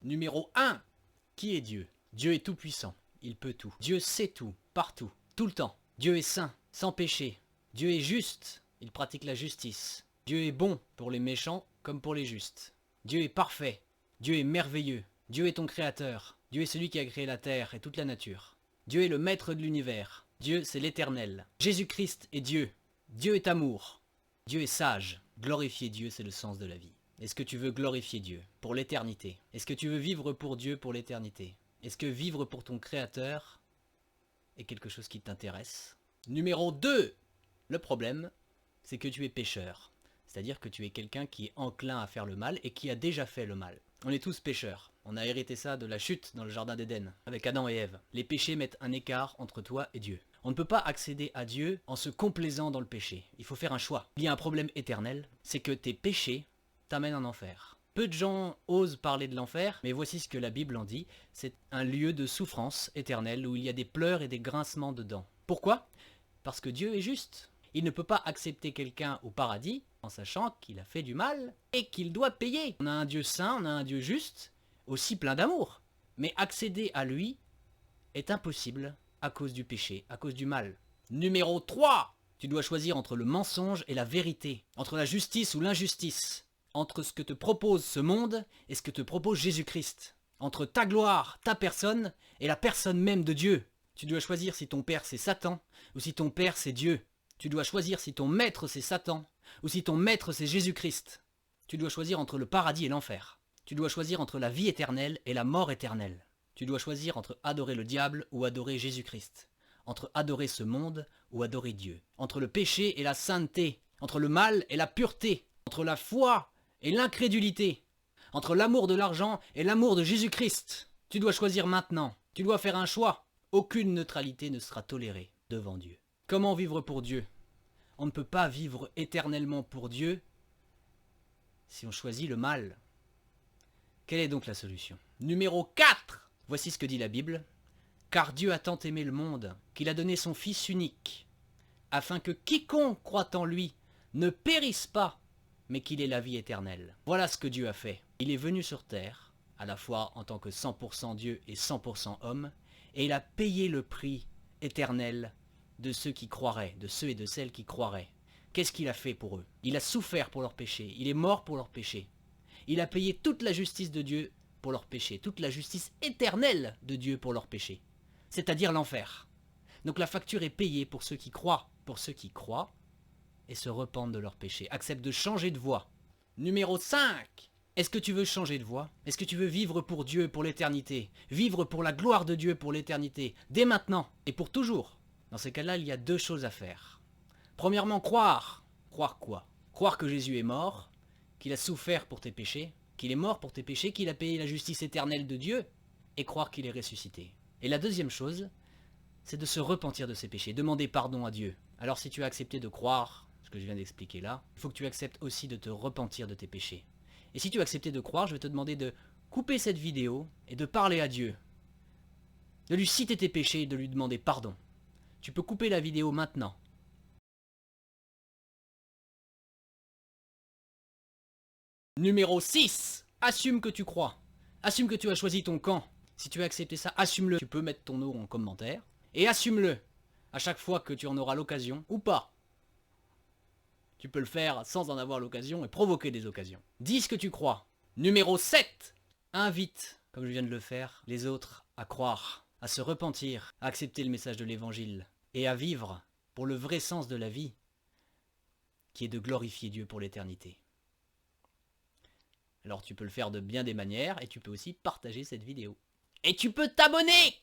Numéro 1. Qui est Dieu? Dieu est tout-puissant. Il peut tout. Dieu sait tout, partout, tout le temps. Dieu est saint, sans péché. Dieu est juste. Il pratique la justice. Dieu est bon pour les méchants comme pour les justes. Dieu est parfait. Dieu est merveilleux. Dieu est ton créateur. Dieu est celui qui a créé la terre et toute la nature. Dieu est le maître de l'univers. Dieu, c'est l'éternel. Jésus-Christ est Dieu. Dieu est amour. Dieu est sage. Glorifier Dieu, c'est le sens de la vie. Est-ce que tu veux glorifier Dieu pour l'éternité? Est-ce que tu veux vivre pour Dieu pour l'éternité? Est-ce que vivre pour ton créateur est quelque chose qui t'intéresse? Numéro 2. Le problème, c'est que tu es pécheur. C'est-à-dire que tu es quelqu'un qui est enclin à faire le mal et qui a déjà fait le mal. On est tous pécheurs. On a hérité ça de la chute dans le jardin d'Éden, avec Adam et Ève. Les péchés mettent un écart entre toi et Dieu. On ne peut pas accéder à Dieu en se complaisant dans le péché. Il faut faire un choix. Il y a un problème éternel, c'est que tes péchés t'amènent en enfer. Peu de gens osent parler de l'enfer, mais voici ce que la Bible en dit. C'est un lieu de souffrance éternelle où il y a des pleurs et des grincements de dents. Pourquoi? Parce que Dieu est juste. Il ne peut pas accepter quelqu'un au paradis en sachant qu'il a fait du mal et qu'il doit payer. On a un Dieu saint, on a un Dieu juste, aussi plein d'amour. Mais accéder à lui est impossible à cause du péché, à cause du mal. Numéro 3. Tu dois choisir entre le mensonge et la vérité, entre la justice ou l'injustice, entre ce que te propose ce monde et ce que te propose Jésus-Christ, entre ta gloire, ta personne et la personne même de Dieu. Tu dois choisir si ton père c'est Satan ou si ton père c'est Dieu. Tu dois choisir si ton maître c'est Satan ou si ton maître c'est Jésus-Christ. Tu dois choisir entre le paradis et l'enfer. Tu dois choisir entre la vie éternelle et la mort éternelle. Tu dois choisir entre adorer le diable ou adorer Jésus-Christ. Entre adorer ce monde ou adorer Dieu. Entre le péché et la sainteté. Entre le mal et la pureté. Entre la foi et l'incrédulité. Entre l'amour de l'argent et l'amour de Jésus-Christ. Tu dois choisir maintenant. Tu dois faire un choix. Aucune neutralité ne sera tolérée devant Dieu. Comment vivre pour Dieu? On ne peut pas vivre éternellement pour Dieu si on choisit le mal. Quelle est donc la solution? Numéro 4. Voici ce que dit la Bible. Car Dieu a tant aimé le monde qu'il a donné son Fils unique, afin que quiconque croit en lui ne périsse pas, mais qu'il ait la vie éternelle. Voilà ce que Dieu a fait. Il est venu sur terre, à la fois en tant que 100% Dieu et 100% homme, et il a payé le prix éternel de ceux qui croiraient, de ceux et de celles qui croiraient. Qu'est-ce qu'il a fait pour eux? Il a souffert pour leurs péchés, il est mort pour leurs péchés. Il a payé toute la justice de Dieu pour leurs péchés, toute la justice éternelle de Dieu pour leurs péchés, c'est-à-dire l'enfer. Donc la facture est payée pour ceux qui croient et se repentent de leurs péchés, acceptent de changer de voie. Numéro 5. Est-ce que tu veux changer de voie? Est-ce que tu veux vivre pour Dieu pour l'éternité? Vivre pour la gloire de Dieu pour l'éternité, dès maintenant et pour toujours? Dans ces cas-là, il y a deux choses à faire. Premièrement, croire. Croire quoi? Croire que Jésus est mort, qu'il a souffert pour tes péchés, qu'il est mort pour tes péchés, qu'il a payé la justice éternelle de Dieu, et croire qu'il est ressuscité. Et la deuxième chose, c'est de se repentir de ses péchés, demander pardon à Dieu. Alors si tu as accepté de croire ce que je viens d'expliquer là, il faut que tu acceptes aussi de te repentir de tes péchés. Et si tu as accepté de croire, je vais te demander de couper cette vidéo et de parler à Dieu, de lui citer tes péchés et de lui demander pardon. Tu peux couper la vidéo maintenant. Numéro 6. Assume que tu crois. Assume que tu as choisi ton camp. Si tu as accepté ça, assume-le. Tu peux mettre ton nom en commentaire. Et assume-le. À chaque fois que tu en auras l'occasion, ou pas. Tu peux le faire sans en avoir l'occasion et provoquer des occasions. Dis ce que tu crois. Numéro 7. Invite, comme je viens de le faire, les autres à croire, à se repentir, à accepter le message de l'évangile et à vivre pour le vrai sens de la vie, qui est de glorifier Dieu pour l'éternité. Alors tu peux le faire de bien des manières et tu peux aussi partager cette vidéo. Et tu peux t'abonner!